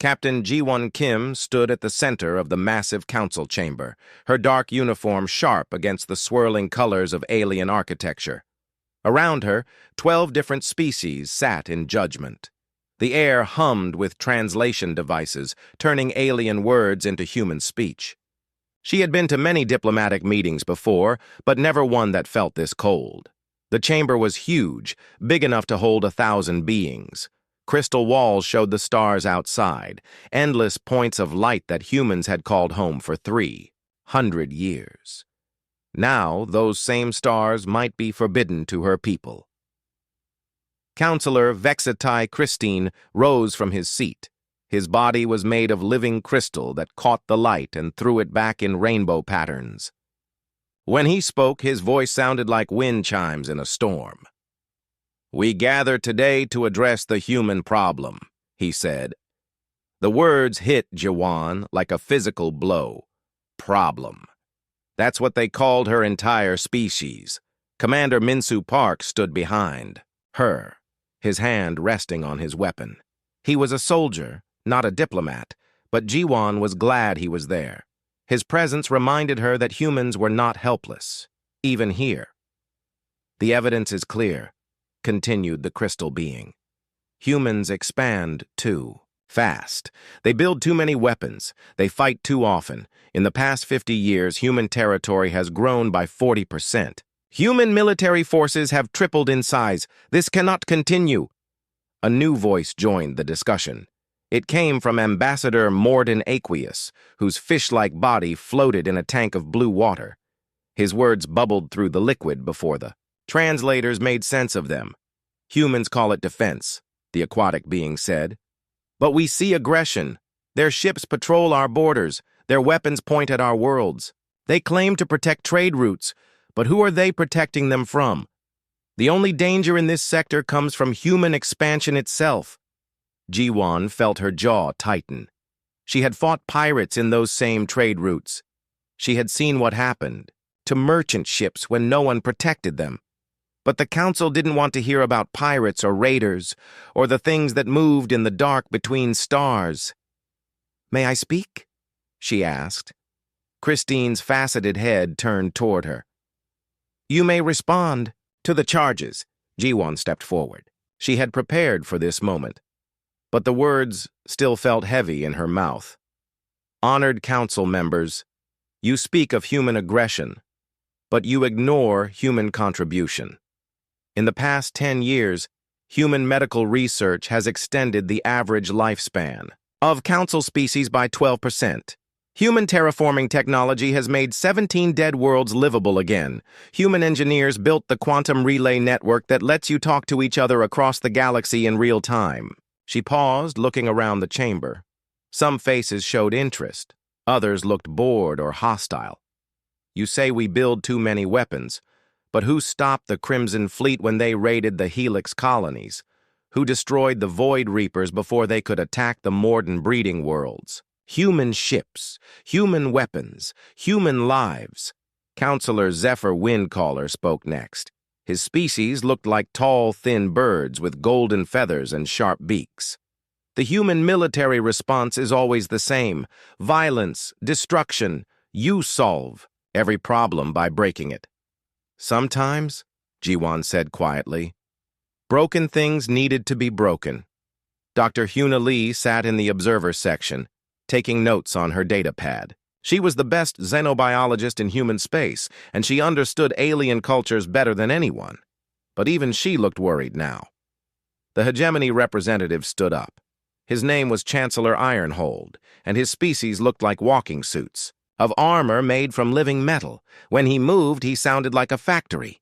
Captain Ji-won Kim stood at the center of the massive council chamber, her dark uniform sharp against the swirling colors of alien architecture. Around her, 12 different species sat in judgment. The air hummed with translation devices, turning alien words into human speech. She had been to many diplomatic meetings before, but never one that felt this cold. The chamber was huge, big enough to hold 1,000 beings. Crystal walls showed the stars outside, endless points of light that humans had called home for 300 years. Now, those same stars might be forbidden to her people. Counselor Vexatai Christine rose from his seat. His body was made of living crystal that caught the light and threw it back in rainbow patterns. When he spoke, his voice sounded like wind chimes in a storm. "We gather today to address the human problem," he said. The words hit Ji-won like a physical blow. Problem. That's what they called her entire species. Commander Minsu Park stood behind her, his hand resting on his weapon. He was a soldier, not a diplomat, but Ji-won was glad he was there. His presence reminded her that humans were not helpless, even here. "The evidence is clear," continued the crystal being. "Humans expand too fast. They build too many weapons. They fight too often. In the past 50 years, human territory has grown by 40%. Human military forces have tripled in size. This cannot continue." A new voice joined the discussion. It came from Ambassador Morden Aqueous, whose fish-like body floated in a tank of blue water. His words bubbled through the liquid before the translators made sense of them. "Humans call it defense," the aquatic being said. "But we see aggression. Their ships patrol our borders. Their weapons point at our worlds. They claim to protect trade routes, but who are they protecting them from? The only danger in this sector comes from human expansion itself." Ji-won felt her jaw tighten. She had fought pirates in those same trade routes. She had seen what happened to merchant ships when no one protected them. But the council didn't want to hear about pirates or raiders, or the things that moved in the dark between stars. "May I speak?" she asked. Christine's faceted head turned toward her. "You may respond to the charges." Ji-won stepped forward. She had prepared for this moment, but the words still felt heavy in her mouth. "Honored council members, you speak of human aggression, but you ignore human contribution. In the past 10 years, human medical research has extended the average lifespan of council species by 12%. Human terraforming technology has made 17 dead worlds livable again. Human engineers built the quantum relay network that lets you talk to each other across the galaxy in real time." She paused, looking around the chamber. Some faces showed interest. Others looked bored or hostile. "You say we build too many weapons, but who stopped the Crimson Fleet when they raided the Helix colonies? Who destroyed the Void Reapers before they could attack the Morden breeding worlds? Human ships, human weapons, human lives." Counselor Zephyr Windcaller spoke next. His species looked like tall, thin birds with golden feathers and sharp beaks. "The human military response is always the same: violence, destruction. You solve every problem by breaking it." "Sometimes," Ji-won said quietly, "broken things needed to be broken." Dr. Huna Lee sat in the observer section, taking notes on her data pad. She was the best xenobiologist in human space, and she understood alien cultures better than anyone. But even she looked worried now. The hegemony representative stood up. His name was Chancellor Ironhold, and his species looked like walking suits, of armor made from living metal. When he moved, he sounded like a factory.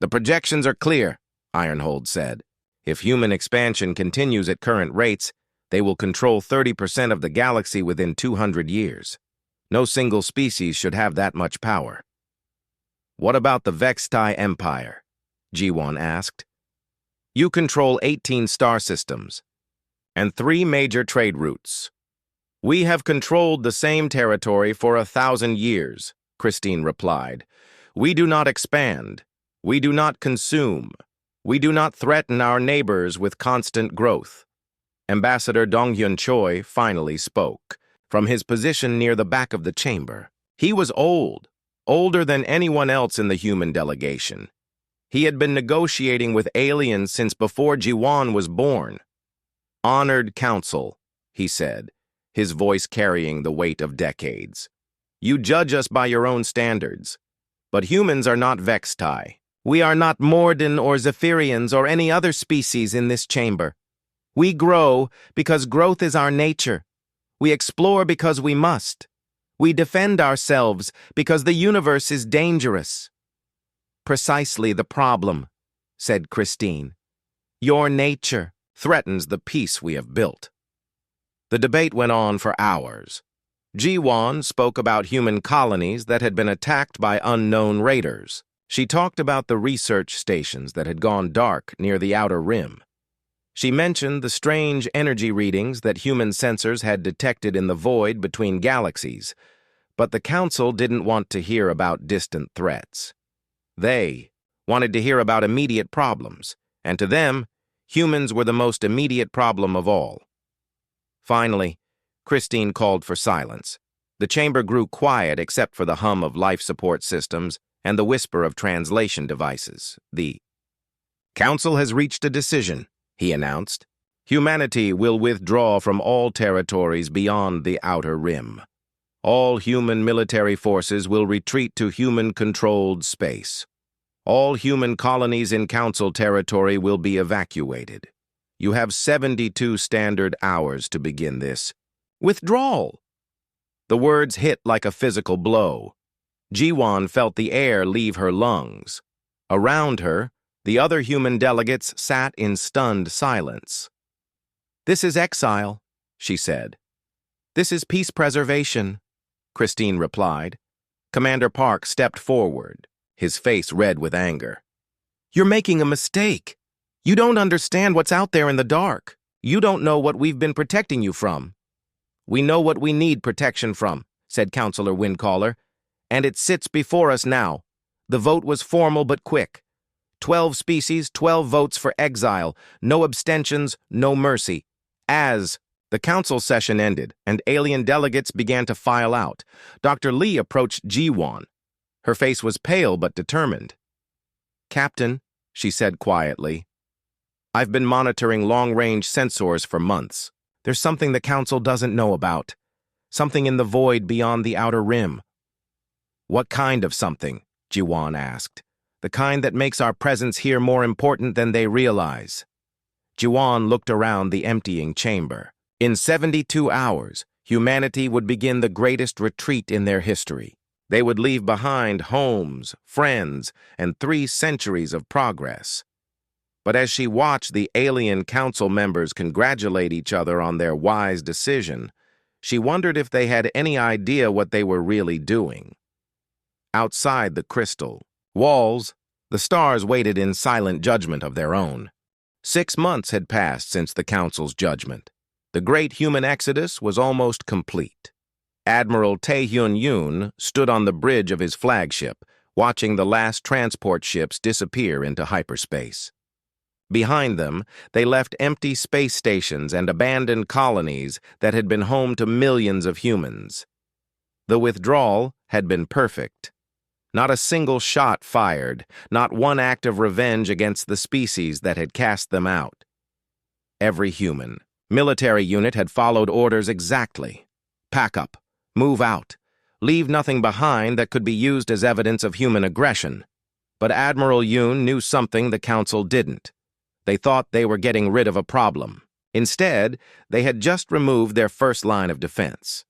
"The projections are clear," Ironhold said. "If human expansion continues at current rates, they will control 30% of the galaxy within 200 years. No single species should have that much power." "What about the Vextai Empire?" Ji-won asked. "You control 18 star systems and 3 major trade routes." "We have controlled the same territory for 1,000 years, Christine replied. "We do not expand. We do not consume. We do not threaten our neighbors with constant growth." Ambassador Donghyun Choi finally spoke, from his position near the back of the chamber. He was old, older than anyone else in the human delegation. He had been negotiating with aliens since before Jiwon was born. "Honored Council," he said, his voice carrying the weight of decades. "You judge us by your own standards. But humans are not Vextai. We are not Morden or Zephyrians or any other species in this chamber. We grow because growth is our nature. We explore because we must. We defend ourselves because the universe is dangerous." "Precisely the problem," said Christine. "Your nature threatens the peace we have built." The debate went on for hours. Jiwon spoke about human colonies that had been attacked by unknown raiders. She talked about the research stations that had gone dark near the outer rim. She mentioned the strange energy readings that human sensors had detected in the void between galaxies, but the Council didn't want to hear about distant threats. They wanted to hear about immediate problems, and to them, humans were the most immediate problem of all. Finally, Christine called for silence. The chamber grew quiet except for the hum of life support systems and the whisper of translation devices. "The Council has reached a decision," he announced. "Humanity will withdraw from all territories beyond the outer rim. All human military forces will retreat to human-controlled space. All human colonies in Council territory will be evacuated. You have 72 standard hours to begin this withdrawal." The words hit like a physical blow. Jiwon felt the air leave her lungs. Around her, the other human delegates sat in stunned silence. "This is exile," she said. "This is peace preservation," Christine replied. Commander Park stepped forward, his face red with anger. "You're making a mistake. You don't understand what's out there in the dark. You don't know what we've been protecting you from." "We know what we need protection from," said Councillor Windcaller, "and it sits before us now. The vote was formal but quick. 12 species, 12 votes for exile. No abstentions, no mercy. As the council session ended and alien delegates began to file out, Dr. Lee approached Jiwon. Her face was pale but determined. "Captain," she said quietly, "I've been monitoring long-range sensors for months. There's something the Council doesn't know about. Something in the void beyond the outer rim." "What kind of something?" Jiwon asked. "The kind that makes our presence here more important than they realize." Jiwon looked around the emptying chamber. In 72 hours, humanity would begin the greatest retreat in their history. They would leave behind homes, friends, and 3 centuries of progress. But as she watched the alien council members congratulate each other on their wise decision, she wondered if they had any idea what they were really doing. Outside the crystal walls, the stars waited in silent judgment of their own. 6 months had passed since the council's judgment. The great human exodus was almost complete. Admiral Taehyun Yoon stood on the bridge of his flagship, watching the last transport ships disappear into hyperspace. Behind them, they left empty space stations and abandoned colonies that had been home to millions of humans. The withdrawal had been perfect. Not a single shot fired, not one act of revenge against the species that had cast them out. Every human, military unit had followed orders exactly. Pack up, move out, leave nothing behind that could be used as evidence of human aggression. But Admiral Yoon knew something the Council didn't. They thought they were getting rid of a problem. Instead, they had just removed their first line of defense.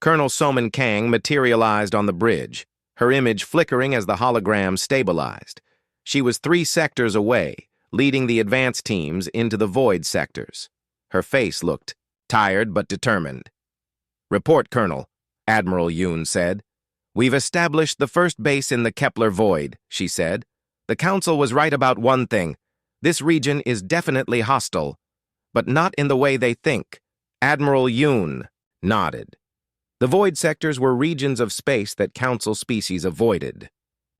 Colonel Soman Kang materialized on the bridge, her image flickering as the hologram stabilized. She was 3 sectors away, leading the advance teams into the void sectors. Her face looked tired but determined. "Report, Colonel," Admiral Yoon said. "We've established the first base in the Kepler void," she said. "The Council was right about one thing. This region is definitely hostile, but not in the way they think." Admiral Yoon nodded. The void sectors were regions of space that Council species avoided.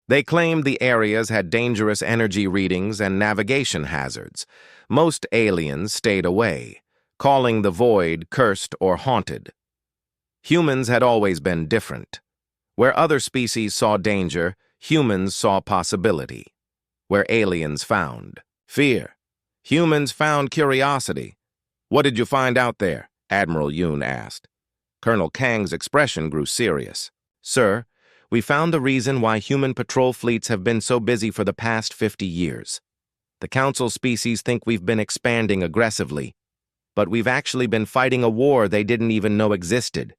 They claimed the areas had dangerous energy readings and navigation hazards. Most aliens stayed away. calling the void cursed or haunted. Humans had always been different. Where other species saw danger, humans saw possibility. Where aliens found fear, humans found curiosity. "What did you find out there?" Admiral Yoon asked. Colonel Kang's expression grew serious. "Sir, we found the reason why human patrol fleets have been so busy for the past 50 years. The Council species think we've been expanding aggressively, but we've actually been fighting a war they didn't even know existed."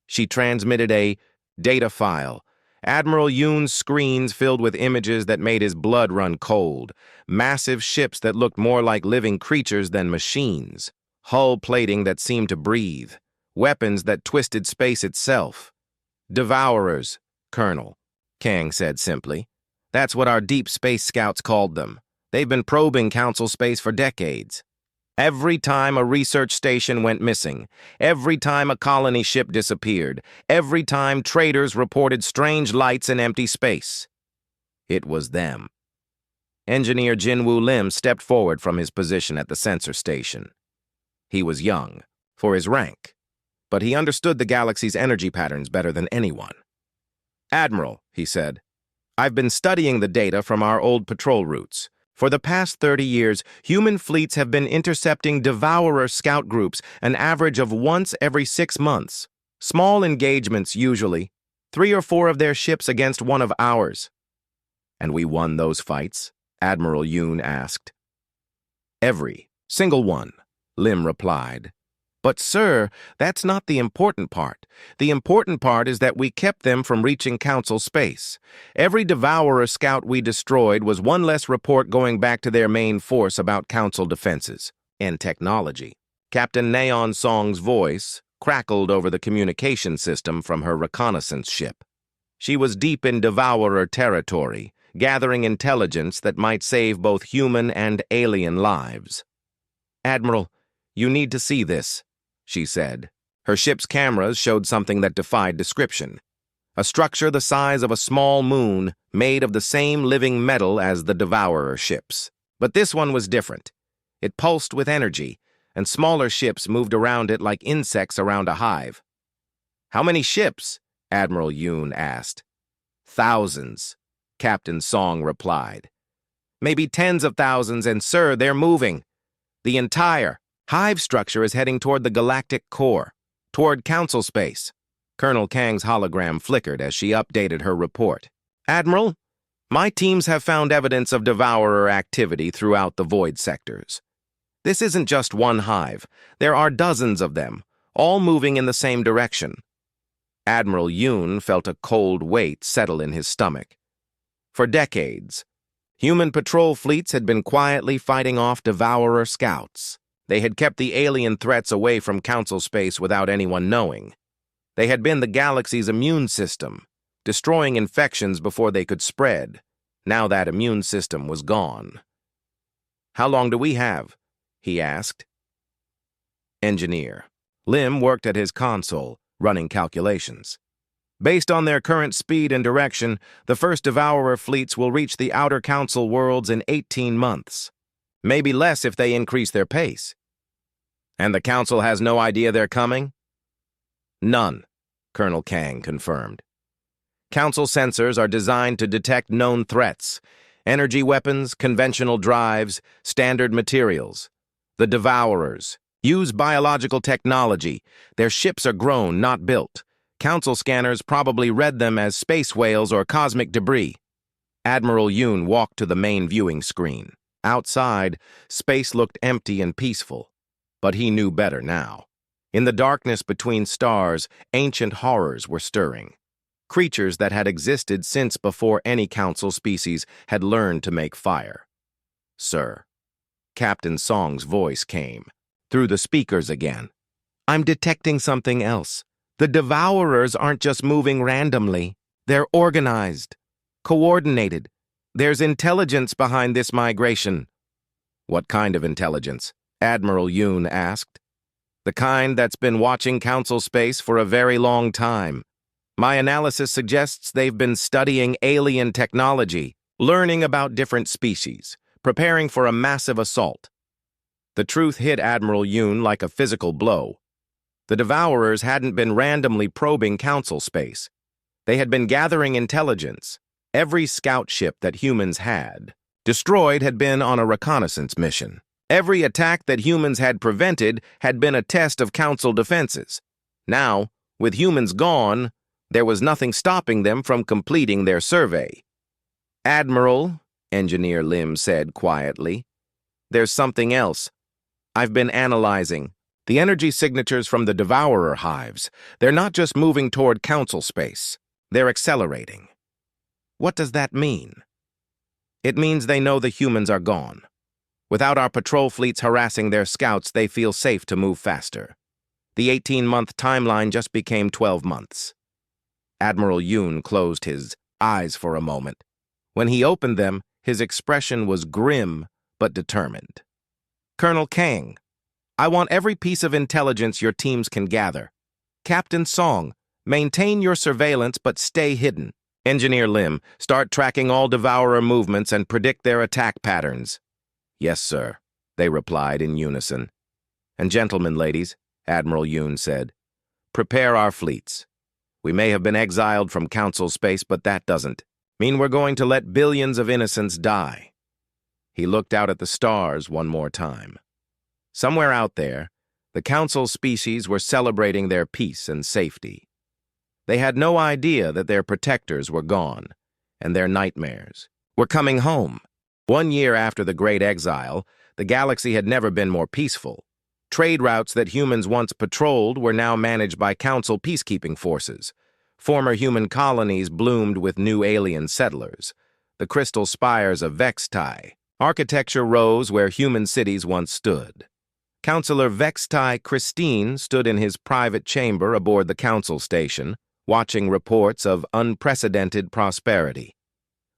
She transmitted a data file. Admiral Yoon's screens filled with images that made his blood run cold. Massive ships that looked more like living creatures than machines. Hull plating that seemed to breathe. Weapons that twisted space itself. "Devourers, Colonel," Kang said simply. "That's what our deep space scouts called them. They've been probing Council space for decades. Every time a research station went missing, every time a colony ship disappeared, every time traders reported strange lights in empty space. It was them." Engineer Jinwoo Lim stepped forward from his position at the sensor station. He was young, for his rank, but he understood the galaxy's energy patterns better than anyone. "Admiral," he said, "I've been studying the data from our old patrol routes. For the past 30 years, human fleets have been intercepting Devourer scout groups an average of once every 6 months. Small engagements, usually. 3 or 4 of their ships against one of ours." "And we won those fights?" Admiral Yoon asked. "Every single one," Lim replied. "But, sir, that's not the important part. The important part is that we kept them from reaching Council space. Every Devourer scout we destroyed was one less report going back to their main force about Council defenses and technology." Captain Neon Song's voice crackled over the communication system from her reconnaissance ship. She was deep in Devourer territory, gathering intelligence that might save both human and alien lives. "Admiral, you need to see this," she said. Her ship's cameras showed something that defied description. A structure the size of a small moon, made of the same living metal as the Devourer ships. But this one was different. It pulsed with energy, and smaller ships moved around it like insects around a hive. "How many ships?" Admiral Yoon asked. "Thousands," Captain Song replied. "Maybe tens of thousands, and sir, they're moving. The entire hive structure is heading toward the galactic core, toward Council space." Colonel Kang's hologram flickered as she updated her report. "Admiral, my teams have found evidence of Devourer activity throughout the void sectors. This isn't just one hive. There are dozens of them, all moving in the same direction." Admiral Yoon felt a cold weight settle in his stomach. For decades, human patrol fleets had been quietly fighting off Devourer scouts. They had kept the alien threats away from Council space without anyone knowing. They had been the galaxy's immune system, destroying infections before they could spread. Now that immune system was gone. "How long do we have?" he asked. Engineer Lim worked at his console, running calculations. "Based on their current speed and direction, the first Devourer fleets will reach the outer Council worlds in 18 months. Maybe less if they increase their pace." "And the Council has no idea they're coming?" "None," Colonel Kang confirmed. "Council sensors are designed to detect known threats: energy weapons, conventional drives, standard materials. The Devourers use biological technology. Their ships are grown, not built. Council scanners probably read them as space whales or cosmic debris." Admiral Yoon walked to the main viewing screen. Outside, space looked empty and peaceful. But he knew better now. In the darkness between stars, ancient horrors were stirring. Creatures that had existed since before any Council species had learned to make fire. "Sir," Captain Song's voice came, through the speakers again. "I'm detecting something else. The Devourers aren't just moving randomly. They're organized, coordinated. There's intelligence behind this migration." "What kind of intelligence?" Admiral Yoon asked. "The kind that's been watching Council space for a very long time. My analysis suggests they've been studying alien technology, learning about different species, preparing for a massive assault." The truth hit Admiral Yoon like a physical blow. The Devourers hadn't been randomly probing Council space. They had been gathering intelligence. Every scout ship that humans had destroyed had been on a reconnaissance mission. Every attack that humans had prevented had been a test of Council defenses. Now, with humans gone, there was nothing stopping them from completing their survey. "Admiral," Engineer Lim said quietly, "there's something else. I've been analyzing the energy signatures from the Devourer hives. They're not just moving toward Council space. They're accelerating." "What does that mean?" "It means they know the humans are gone. Without our patrol fleets harassing their scouts, they feel safe to move faster. The 18-month timeline just became 12 months. Admiral Yoon closed his eyes for a moment. When he opened them, his expression was grim but determined. "Colonel Kang, I want every piece of intelligence your teams can gather. Captain Song, maintain your surveillance but stay hidden. Engineer Lim, start tracking all Devourer movements and predict their attack patterns." "Yes, sir," they replied in unison. "And gentlemen, ladies," Admiral Yoon said, "prepare our fleets. We may have been exiled from Council space, but that doesn't mean we're going to let billions of innocents die." He looked out at the stars one more time. Somewhere out there, the Council species were celebrating their peace and safety. They had no idea that their protectors were gone, and their nightmares were coming home. 1 year after the Great Exile, the galaxy had never been more peaceful. Trade routes that humans once patrolled were now managed by Council peacekeeping forces. Former human colonies bloomed with new alien settlers. The crystal spires of Vextai. Architecture rose where human cities once stood. Councillor Vextai Christine stood in his private chamber aboard the Council station, watching reports of unprecedented prosperity.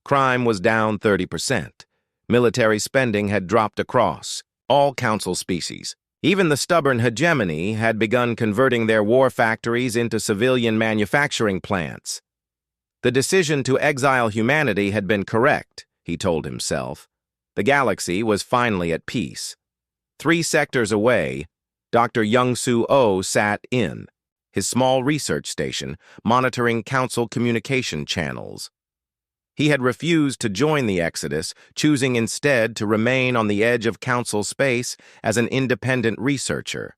Crime was down 30%. Military spending had dropped across all Council species. Even the stubborn hegemony had begun converting their war factories into civilian manufacturing plants. The decision to exile humanity had been correct, he told himself. The galaxy was finally at peace. 3 sectors away, Dr. Young-Soo Oh sat in his small research station, monitoring Council communication channels. He had refused to join the Exodus, choosing instead to remain on the edge of Council space as an independent researcher.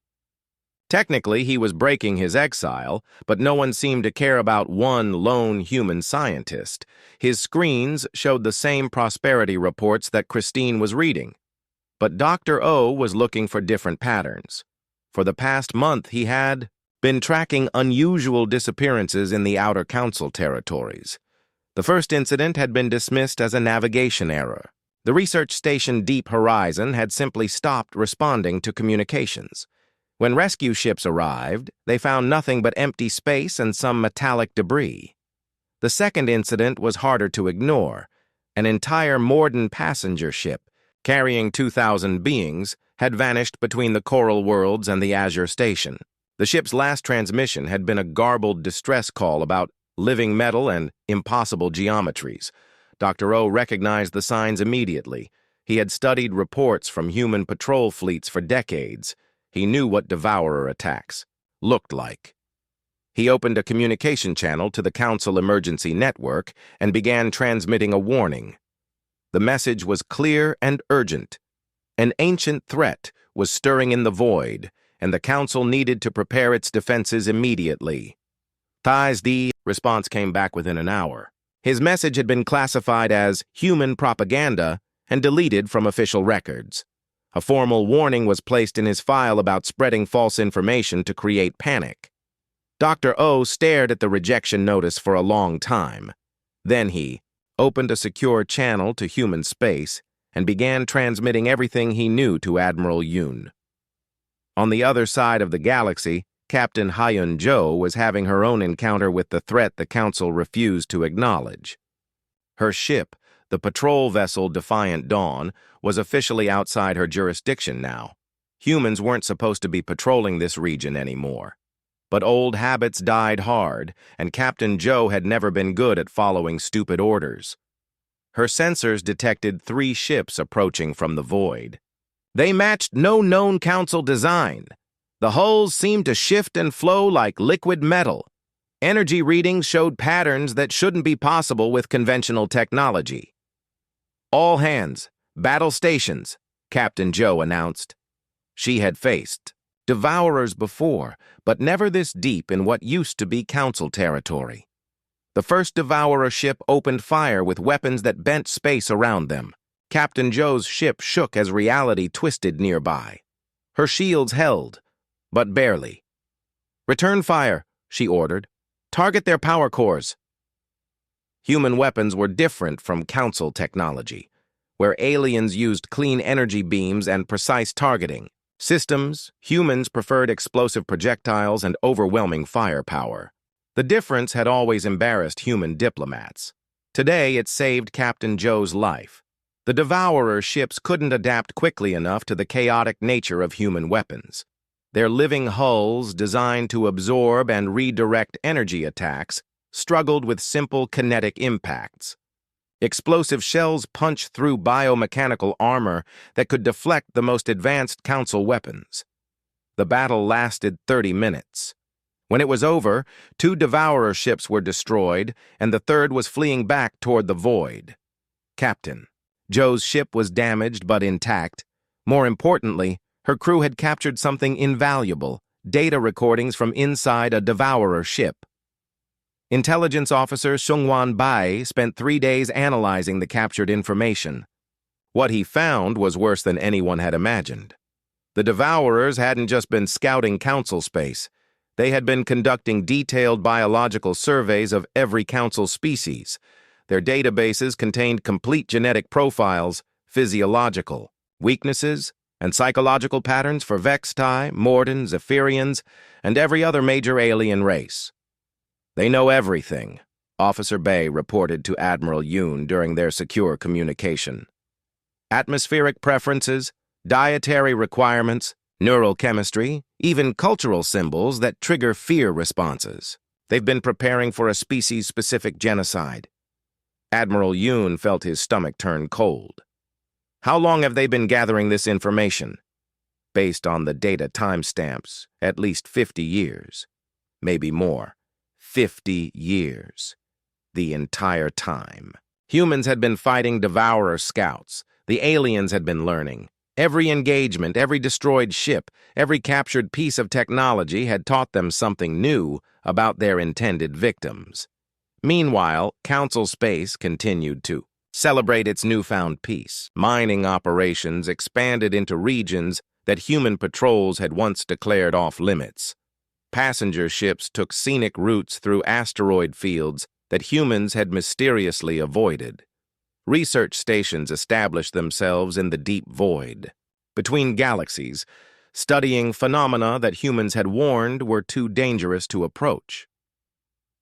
Technically, he was breaking his exile, but no one seemed to care about one lone human scientist. His screens showed the same prosperity reports that Christine was reading. But Dr. O was looking for different patterns. For the past month, he had been tracking unusual disappearances in the outer Council territories. The first incident had been dismissed as a navigation error. The research station Deep Horizon had simply stopped responding to communications. When rescue ships arrived, they found nothing but empty space and some metallic debris. The second incident was harder to ignore. An entire Morden passenger ship, carrying 2,000 beings, had vanished between the Coral Worlds and the Azure Station. The ship's last transmission had been a garbled distress call about living metal and impossible geometries. Dr. O recognized the signs immediately. He had studied reports from human patrol fleets for decades. He knew what Devourer attacks looked like. He opened a communication channel to the Council Emergency Network and began transmitting a warning. The message was clear and urgent. An ancient threat was stirring in the void, and the Council needed to prepare its defenses immediately. The response came back within an hour. His message had been classified as human propaganda and deleted from official records. A formal warning was placed in his file about spreading false information to create panic. Dr. O stared at the rejection notice for a long time. Then he opened a secure channel to human space and began transmitting everything he knew to Admiral Yoon. On the other side of the galaxy, Captain Hyun Jo was having her own encounter with the threat the Council refused to acknowledge. Her ship, the patrol vessel Defiant Dawn, was officially outside her jurisdiction now. Humans weren't supposed to be patrolling this region anymore. But old habits died hard, and Captain Jo had never been good at following stupid orders. Her sensors detected 3 ships approaching from the void. They matched no known Council design. The hulls seemed to shift and flow like liquid metal. Energy readings showed patterns that shouldn't be possible with conventional technology. "All hands, battle stations," Captain Joe announced. She had faced devourers before, but never this deep in what used to be Council territory. The first devourer ship opened fire with weapons that bent space around them. Captain Joe's ship shook as reality twisted nearby. Her shields held, but barely. "Return fire," she ordered. "Target their power cores." Human weapons were different from Council technology, where aliens used clean energy beams and precise targeting. Systems, humans preferred explosive projectiles and overwhelming firepower. The difference had always embarrassed human diplomats. Today, it saved Captain Joe's life. The Devourer ships couldn't adapt quickly enough to the chaotic nature of human weapons. Their living hulls, designed to absorb and redirect energy attacks, struggled with simple kinetic impacts. Explosive shells punched through biomechanical armor that could deflect the most advanced Council weapons. The battle lasted 30 minutes. When it was over, 2 Devourer ships were destroyed, and the third was fleeing back toward the void. Captain Joe's ship was damaged but intact. More importantly, her crew had captured something invaluable: data recordings from inside a Devourer ship. Intelligence Officer Sungwon Bai spent 3 days analyzing the captured information. What he found was worse than anyone had imagined. The Devourers hadn't just been scouting Council space. They had been conducting detailed biological surveys of every Council species. Their databases contained complete genetic profiles, physiological, weaknesses, and psychological patterns for Vextai, Morden, Zephyrians, and every other major alien race. "They know everything," Officer Bay reported to Admiral Yoon during their secure communication. "Atmospheric preferences, dietary requirements, neural chemistry, even cultural symbols that trigger fear responses. They've been preparing for a species-specific genocide." Admiral Yoon felt his stomach turn cold. "How long have they been gathering this information?" "Based on the data timestamps, at least 50 years. Maybe more. 50 years. The entire time. Humans had been fighting Devourer scouts. The aliens had been learning. Every engagement, every destroyed ship, every captured piece of technology had taught them something new about their intended victims. Meanwhile, Council space continued to celebrate its newfound peace. Mining operations expanded into regions that human patrols had once declared off-limits. Passenger ships took scenic routes through asteroid fields that humans had mysteriously avoided. Research stations established themselves in the deep void, between galaxies, studying phenomena that humans had warned were too dangerous to approach.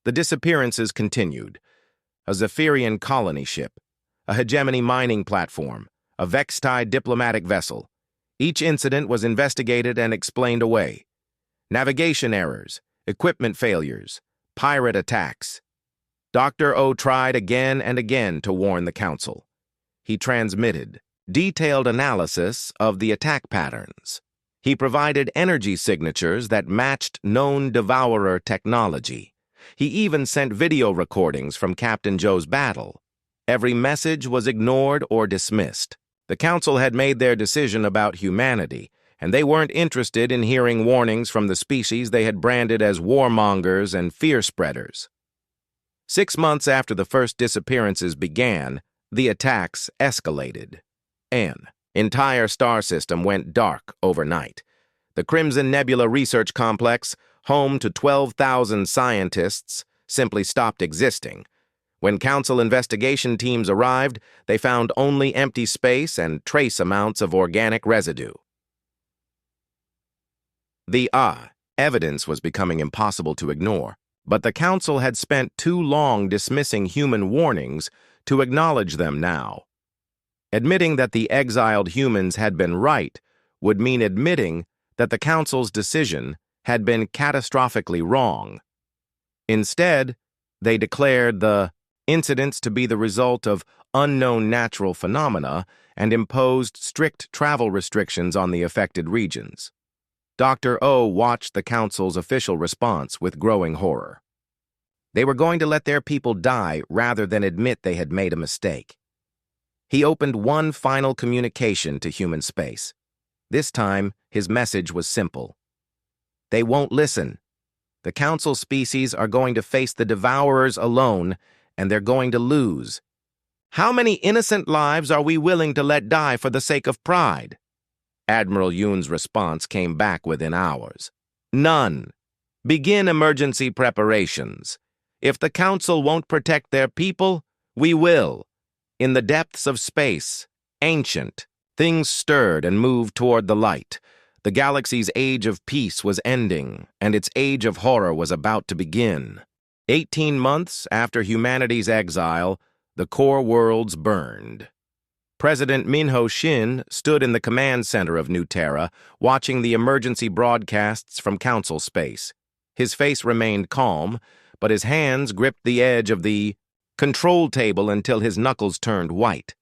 The disappearances continued. A Zephyrian colony ship, a hegemony mining platform, a Vextai diplomatic vessel. Each incident was investigated and explained away. Navigation errors, equipment failures, pirate attacks. Dr. O tried again and again to warn the Council. He transmitted detailed analysis of the attack patterns. He provided energy signatures that matched known Devourer technology. He even sent video recordings from Captain Joe's battle. Every message was ignored or dismissed. The Council had made their decision about humanity, and they weren't interested in hearing warnings from the species they had branded as warmongers and fear spreaders. 6 months after the first disappearances began, the attacks escalated. An entire star system went dark overnight. The Crimson Nebula Research Complex, home to 12,000 scientists, simply stopped existing. When Council investigation teams arrived, they found only empty space and trace amounts of organic residue. The evidence was becoming impossible to ignore, but the Council had spent too long dismissing human warnings to acknowledge them now. Admitting that the exiled humans had been right would mean admitting that the Council's decision had been catastrophically wrong. Instead, they declared the incidents to be the result of unknown natural phenomena, and imposed strict travel restrictions on the affected regions. Dr. O watched the council's official response with growing horror. They were going to let their people die rather than admit they had made a mistake. He opened one final communication to human space. This time, his message was simple. They won't listen. The council species are going to face the devourers alone, and they're going to lose. How many innocent lives are we willing to let die for the sake of pride? Admiral Yoon's response came back within hours. None. Begin emergency preparations. If the council won't protect their people, we will. In the depths of space, ancient, things stirred and moved toward the light. The galaxy's age of peace was ending, and its age of horror was about to begin. 18 months after humanity's exile, the core worlds burned. President Minho Shin stood in the command center of New Terra, watching the emergency broadcasts from council space. His face remained calm, but his hands gripped the edge of the control table until his knuckles turned white.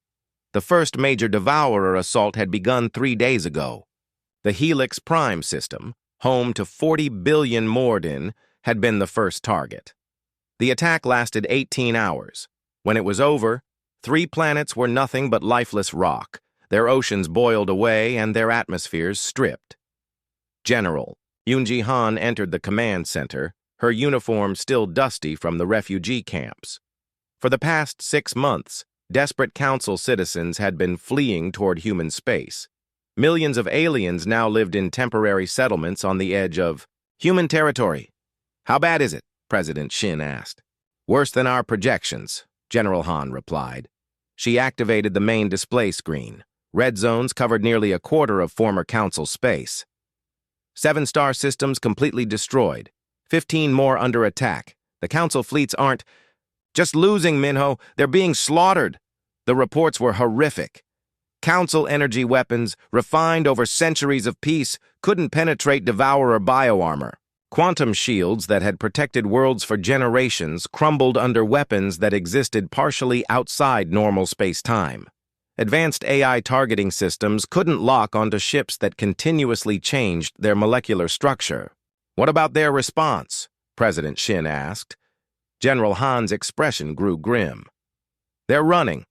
The first major Devourer assault had begun 3 days ago. The Helix Prime system, home to 40 billion Morden, had been the first target. The attack lasted 18 hours. When it was over, 3 planets were nothing but lifeless rock, their oceans boiled away and their atmospheres stripped. General Yoon Han entered the command center, her uniform still dusty from the refugee camps. For the past 6 months, desperate council citizens had been fleeing toward human space. Millions of aliens now lived in temporary settlements on the edge of human territory. How bad is it? President Shin asked. Worse than our projections, General Han replied. She activated the main display screen. Red zones covered nearly a quarter of former council space. 7-star systems completely destroyed. 15 more under attack. The council fleets aren't just losing, Minho. They're being slaughtered. The reports were horrific. Council energy weapons, refined over centuries of peace, couldn't penetrate Devourer bioarmor. Quantum shields that had protected worlds for generations crumbled under weapons that existed partially outside normal space-time. Advanced AI targeting systems couldn't lock onto ships that continuously changed their molecular structure. What about their response? President Shin asked. General Han's expression grew grim. They're running.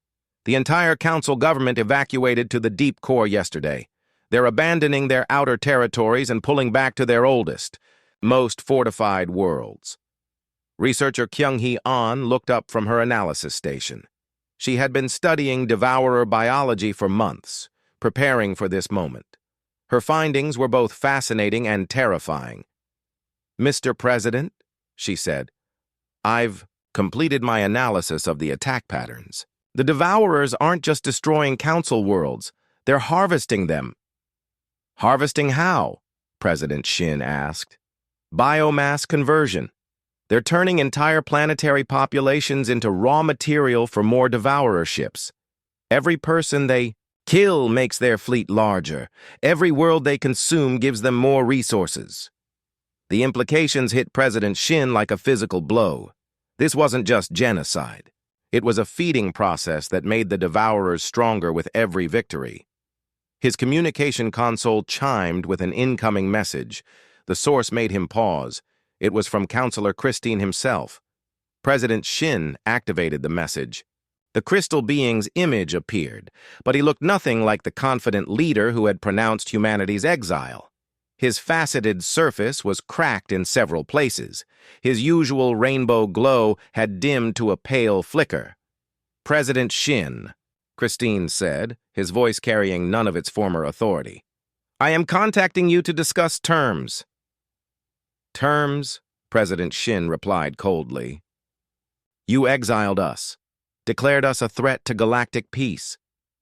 The entire council government evacuated to the deep core yesterday. They're abandoning their outer territories and pulling back to their oldest, most fortified worlds. Researcher Kyung-hee An looked up from her analysis station. She had been studying Devourer biology for months, preparing for this moment. Her findings were both fascinating and terrifying. Mr. President, she said, I've completed my analysis of the attack patterns. The Devourers aren't just destroying council worlds, they're harvesting them. Harvesting how? President Shin asked. Biomass conversion. They're turning entire planetary populations into raw material for more Devourer ships. Every person they kill makes their fleet larger. Every world they consume gives them more resources. The implications hit President Shin like a physical blow. This wasn't just genocide. It was a feeding process that made the Devourers stronger with every victory. His communication console chimed with an incoming message. The source made him pause. It was from Counselor Christine himself. President Shin activated the message. The crystal being's image appeared, but he looked nothing like the confident leader who had pronounced humanity's exile. His faceted surface was cracked in several places. His usual rainbow glow had dimmed to a pale flicker. President Shin, Christine said, his voice carrying none of its former authority. I am contacting you to discuss terms. Terms? President Shin replied coldly. You exiled us, declared us a threat to galactic peace,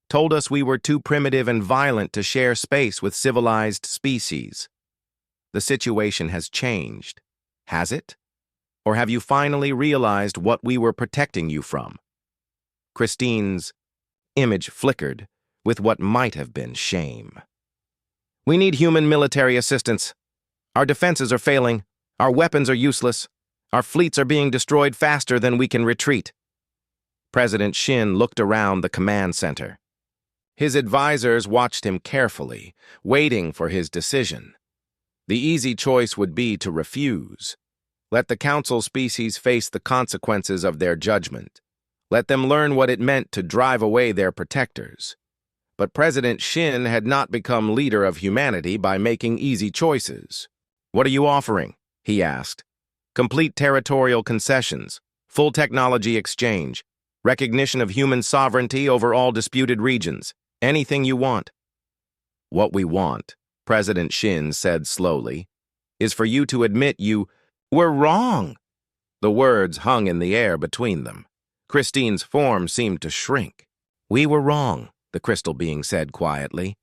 told us we were too primitive and violent to share space with civilized species. The situation has changed. Has it? Or have you finally realized what we were protecting you from? Christine's image flickered with what might have been shame. We need human military assistance. Our defenses are failing. Our weapons are useless. Our fleets are being destroyed faster than we can retreat. President Shin looked around the command center. His advisors watched him carefully, waiting for his decision. The easy choice would be to refuse. Let the council species face the consequences of their judgment. Let them learn what it meant to drive away their protectors. But President Shin had not become leader of humanity by making easy choices. "What are you offering?" he asked. "Complete territorial concessions, full technology exchange, recognition of human sovereignty over all disputed regions, anything you want." "What we want," President Shin said slowly, "is for you to admit you were wrong." The words hung in the air between them. Christine's form seemed to shrink. "We were wrong," the crystal being said quietly.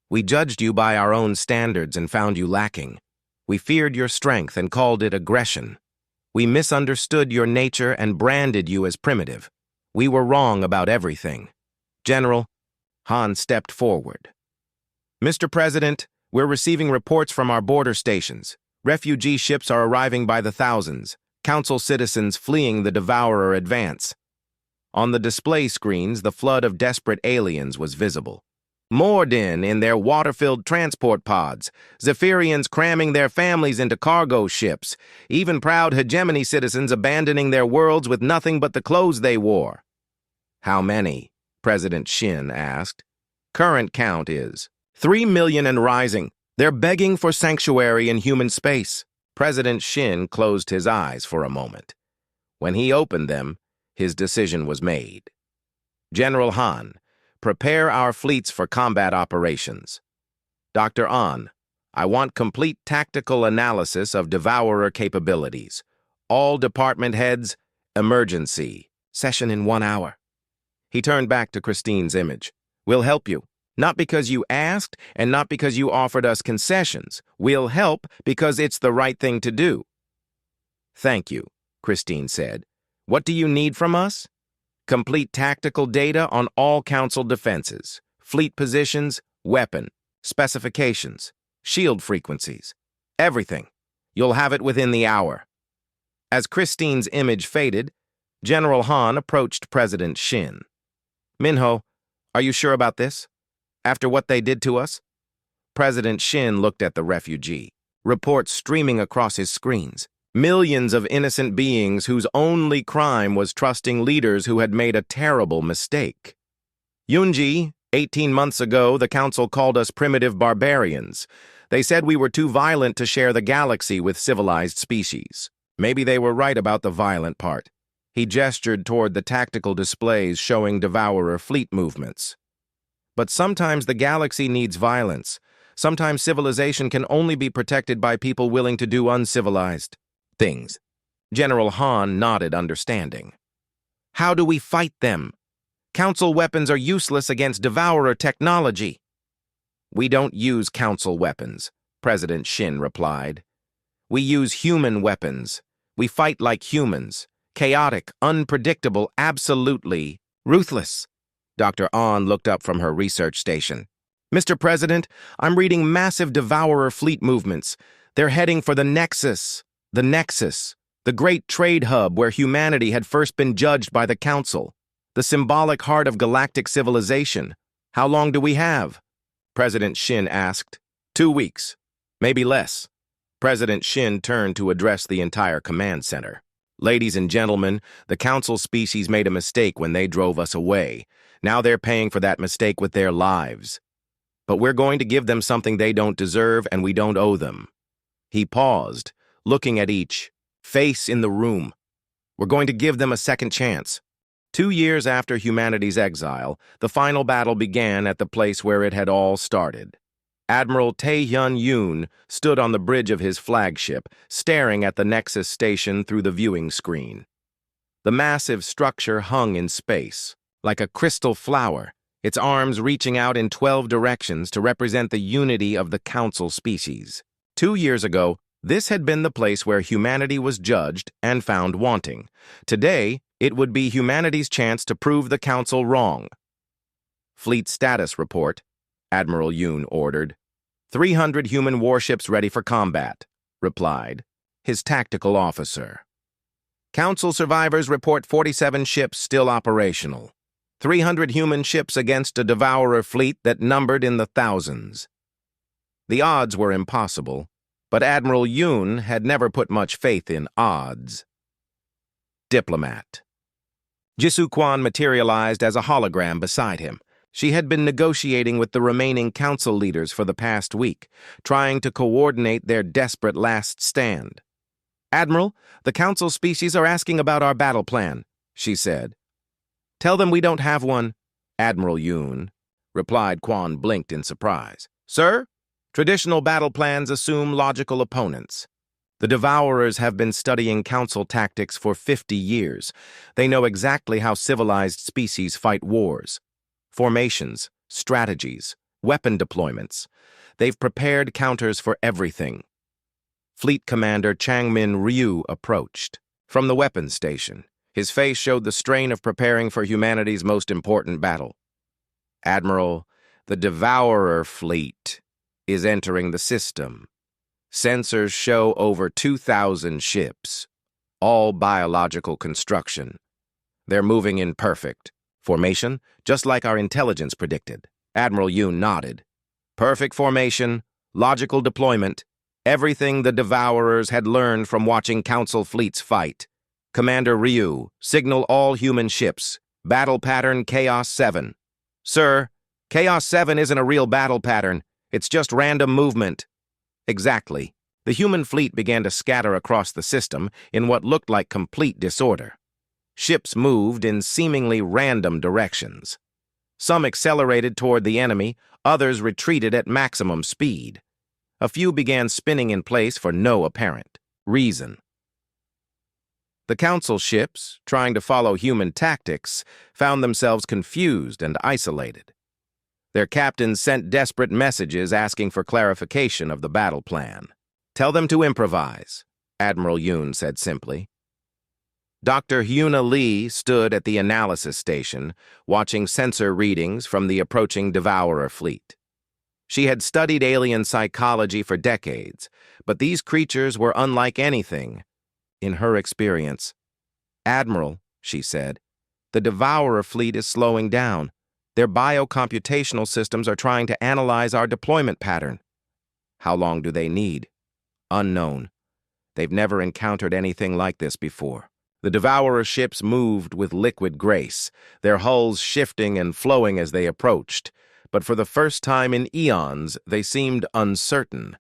"We judged you by our own standards and found you lacking. We feared your strength and called it aggression. We misunderstood your nature and branded you as primitive. We were wrong about everything." "General," Han stepped forward. "Mr. President, we're receiving reports from our border stations. Refugee ships are arriving by the thousands. Council citizens fleeing the Devourer advance." On the display screens, the flood of desperate aliens was visible. Morden in their water-filled transport pods, Zephyrians cramming their families into cargo ships, even proud hegemony citizens abandoning their worlds with nothing but the clothes they wore. "How many?" President Shin asked. "Current count is 3 million and rising. They're begging for sanctuary in human space." President Shin closed his eyes for a moment. When he opened them, his decision was made. "General Han, prepare our fleets for combat operations. Dr. An, I want complete tactical analysis of Devourer capabilities. All department heads, emergency. Session in 1 hour." He turned back to Christine's image. "We'll help you. Not because you asked and not because you offered us concessions. We'll help because it's the right thing to do." "Thank you," Christine said. "What do you need from us?" "Complete tactical data on all council defenses, fleet positions, weapon, specifications, shield frequencies, everything. You'll have it within the hour." As Christine's image faded, General Han approached President Shin. "Minho, are you sure about this? After what they did to us?" President Shin looked at the refugee, reports streaming across his screens. Millions of innocent beings whose only crime was trusting leaders who had made a terrible mistake. "Yunji, 18 months ago, the council called us primitive barbarians. They said we were too violent to share the galaxy with civilized species. Maybe they were right about the violent part." He gestured toward the tactical displays showing Devourer fleet movements. "But sometimes the galaxy needs violence. Sometimes civilization can only be protected by people willing to do uncivilized things." General Han nodded understanding. "How do we fight them? Council weapons are useless against Devourer technology." "We don't use council weapons," President Shin replied. "We use human weapons. We fight like humans. Chaotic, unpredictable, absolutely ruthless." Dr. An looked up from her research station. "Mr. President, I'm reading massive Devourer fleet movements. They're heading for the Nexus, the great trade hub where humanity had first been judged by the Council, the symbolic heart of galactic civilization. How long do we have?" President Shin asked. 2 weeks, maybe less." President Shin turned to address the entire command center. "Ladies and gentlemen, the Council species made a mistake when they drove us away. Now they're paying for that mistake with their lives. But we're going to give them something they don't deserve and we don't owe them." He paused, looking at each face in the room. "We're going to give them a second chance." 2 years after humanity's exile, the final battle began at the place where it had all started. Admiral Tae-hyun Yoon stood on the bridge of his flagship, staring at the Nexus station through the viewing screen. The massive structure hung in space, like a crystal flower, its arms reaching out in 12 directions to represent the unity of the Council species. 2 years ago, this had been the place where humanity was judged and found wanting. Today, it would be humanity's chance to prove the Council wrong. "Fleet status report," Admiral Yoon ordered. 300 human warships ready for combat," replied his tactical officer. Council survivors report 47 ships still operational. 300 human ships against a devourer fleet that numbered in the thousands. The odds were impossible, but Admiral Yoon had never put much faith in odds. Diplomat. Jisoo Kwan materialized as a hologram beside him. She had been negotiating with the remaining council leaders for the past week, trying to coordinate their desperate last stand. "Admiral, the council species are asking about our battle plan," she said. "Tell them we don't have one." "Admiral Yoon," replied. Kwan blinked in surprise. "Sir, traditional battle plans assume logical opponents. The Devourers have been studying council tactics for 50 years. They know exactly how civilized species fight wars. Formations, strategies, weapon deployments. They've prepared counters for everything." Fleet Commander Changmin Ryu approached. From the weapons station, his face showed the strain of preparing for humanity's most important battle. "Admiral, the Devourer fleet is entering the system. Sensors show over 2,000 ships, all biological construction. They're moving in perfect formation, just like our intelligence predicted." Admiral Yoon nodded. "Perfect formation, logical deployment, everything the Devourers had learned from watching Council fleets fight. Commander Ryu, signal all human ships. Battle pattern Chaos 7. "Sir, Chaos 7 isn't a real battle pattern. It's just random movement." "Exactly." The human fleet began to scatter across the system in what looked like complete disorder. Ships moved in seemingly random directions. Some accelerated toward the enemy, others retreated at maximum speed. A few began spinning in place for no apparent reason. The council ships, trying to follow human tactics, found themselves confused and isolated. Their captains sent desperate messages asking for clarification of the battle plan. "Tell them to improvise," Admiral Yoon said simply. Dr. Hyuna Lee stood at the analysis station, watching sensor readings from the approaching Devourer fleet. She had studied alien psychology for decades, but these creatures were unlike anything in her experience. "Admiral," she said, "the Devourer fleet is slowing down. Their biocomputational systems are trying to analyze our deployment pattern." "How long do they need?" "Unknown. They've never encountered anything like this before." The Devourer ships moved with liquid grace, their hulls shifting and flowing as they approached, but for the first time in eons, they seemed uncertain.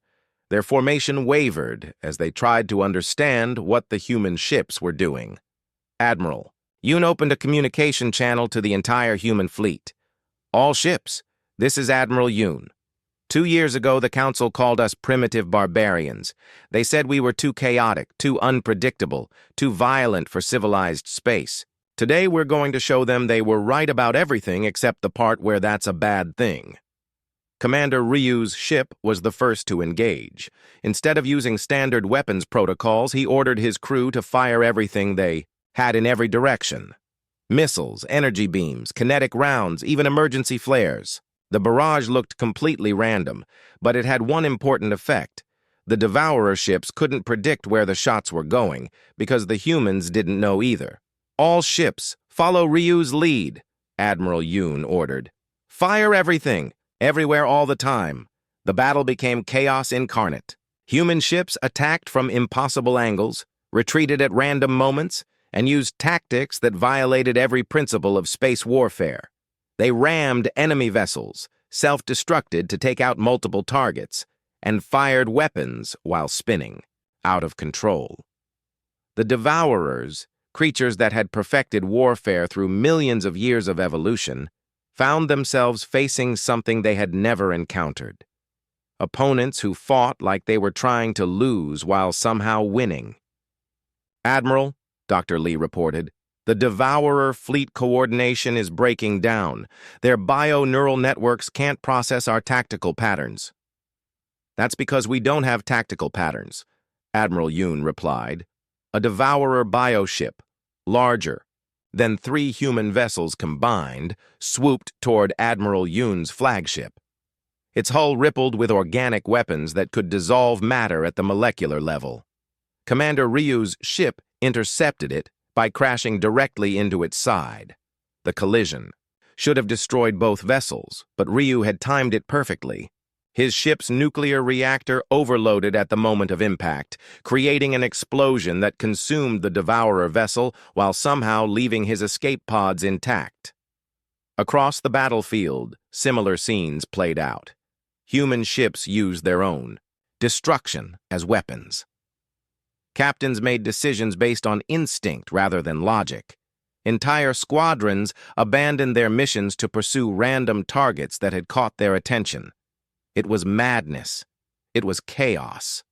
Their formation wavered as they tried to understand what the human ships were doing. "Admiral, Yoon opened a communication channel to the entire human fleet. All ships, this is Admiral Yoon. 2 years ago, the Council called us primitive barbarians. They said we were too chaotic, too unpredictable, too violent for civilized space. Today, we're going to show them they were right about everything except the part where that's a bad thing." Commander Ryu's ship was the first to engage. Instead of using standard weapons protocols, he ordered his crew to fire everything they had in every direction. Missiles, energy beams, kinetic rounds, even emergency flares. The barrage looked completely random, but it had one important effect. The Devourer ships couldn't predict where the shots were going, because the humans didn't know either. "All ships, follow Ryu's lead," Admiral Yoon ordered. "Fire everything, everywhere all the time." The battle became chaos incarnate. Human ships attacked from impossible angles, retreated at random moments, and used tactics that violated every principle of space warfare. They rammed enemy vessels, self-destructed to take out multiple targets, and fired weapons while spinning, out of control. The Devourers, creatures that had perfected warfare through millions of years of evolution, found themselves facing something they had never encountered. Opponents who fought like they were trying to lose while somehow winning. "Admiral," Dr. Lee reported, "the Devourer fleet coordination is breaking down. Their bio-neural networks can't process our tactical patterns." "That's because we don't have tactical patterns," Admiral Yoon replied. A Devourer bioship, larger than 3 human vessels combined, swooped toward Admiral Yoon's flagship. Its hull rippled with organic weapons that could dissolve matter at the molecular level. Commander Ryu's ship intercepted it by crashing directly into its side. The collision should have destroyed both vessels, but Ryu had timed it perfectly. His ship's nuclear reactor overloaded at the moment of impact, creating an explosion that consumed the Devourer vessel while somehow leaving his escape pods intact. Across the battlefield, similar scenes played out. Human ships used their own destruction as weapons. Captains made decisions based on instinct rather than logic. Entire squadrons abandoned their missions to pursue random targets that had caught their attention. It was madness. It was chaos.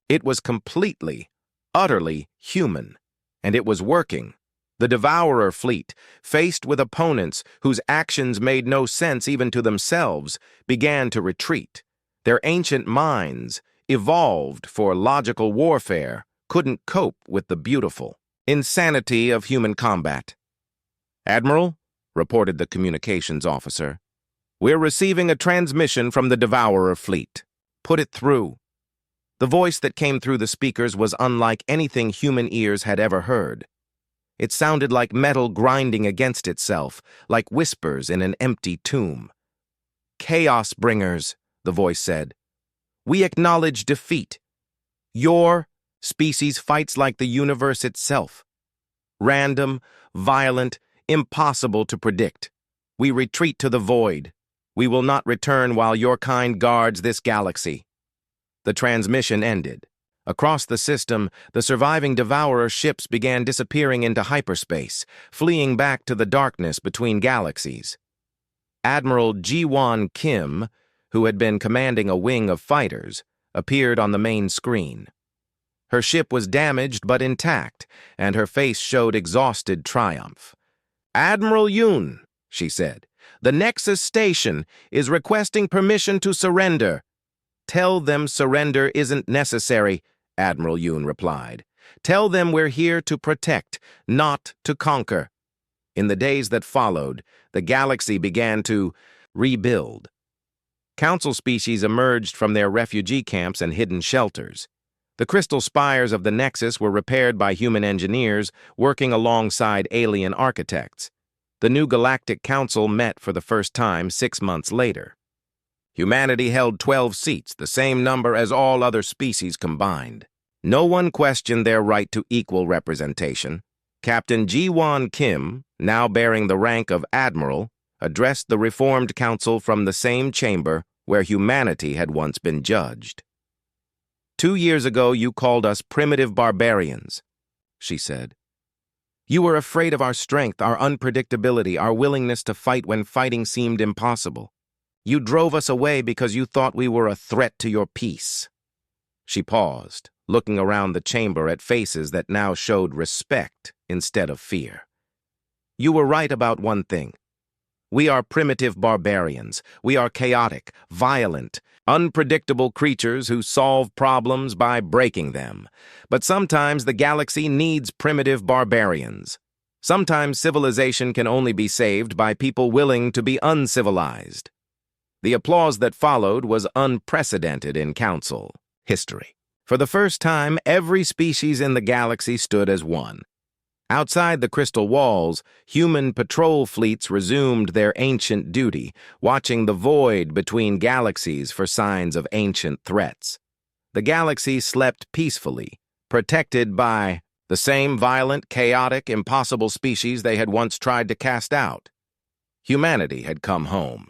It was completely, utterly human, and it was working. The Devourer fleet, faced with opponents whose actions made no sense even to themselves, began to retreat. Their ancient minds, evolved for logical warfare, couldn't cope with the beautiful insanity of human combat. "Admiral," reported the communications officer, "we're receiving a transmission from the Devourer fleet. Put it through." The voice that came through the speakers was unlike anything human ears had ever heard. It sounded like metal grinding against itself, like whispers in an empty tomb. "Chaos bringers," the voice said. "We acknowledge defeat. Your species fights like the universe itself. Random, violent, impossible to predict. We retreat to the void. We will not return while your kind guards this galaxy." The transmission ended. Across the system, the surviving Devourer ships began disappearing into hyperspace, fleeing back to the darkness between galaxies. Admiral Ji-won Kim, who had been commanding a wing of fighters, appeared on the main screen. Her ship was damaged but intact, and her face showed exhausted triumph. "Admiral Yoon," she said, "the Nexus Station is requesting permission to surrender." "Tell them surrender isn't necessary," Admiral Yoon replied. "Tell them we're here to protect, not to conquer." In the days that followed, the galaxy began to rebuild. Council species emerged from their refugee camps and hidden shelters. The crystal spires of the Nexus were repaired by human engineers working alongside alien architects. The new Galactic Council met for the first time 6 months later. Humanity held 12 seats, the same number as all other species combined. No one questioned their right to equal representation. Captain Ji-won Kim, now bearing the rank of Admiral, addressed the reformed council from the same chamber where humanity had once been judged. "2 years ago you called us primitive barbarians," she said. "You were afraid of our strength, our unpredictability, our willingness to fight when fighting seemed impossible. You drove us away because you thought we were a threat to your peace." She paused, looking around the chamber at faces that now showed respect instead of fear. "You were right about one thing. We are primitive barbarians. We are chaotic, violent, unpredictable creatures who solve problems by breaking them. But sometimes the galaxy needs primitive barbarians. Sometimes civilization can only be saved by people willing to be uncivilized." The applause that followed was unprecedented in Council history. For the first time, every species in the galaxy stood as one. Outside the crystal walls, human patrol fleets resumed their ancient duty, watching the void between galaxies for signs of ancient threats. The galaxy slept peacefully, protected by the same violent, chaotic, impossible species they had once tried to cast out. Humanity had come home.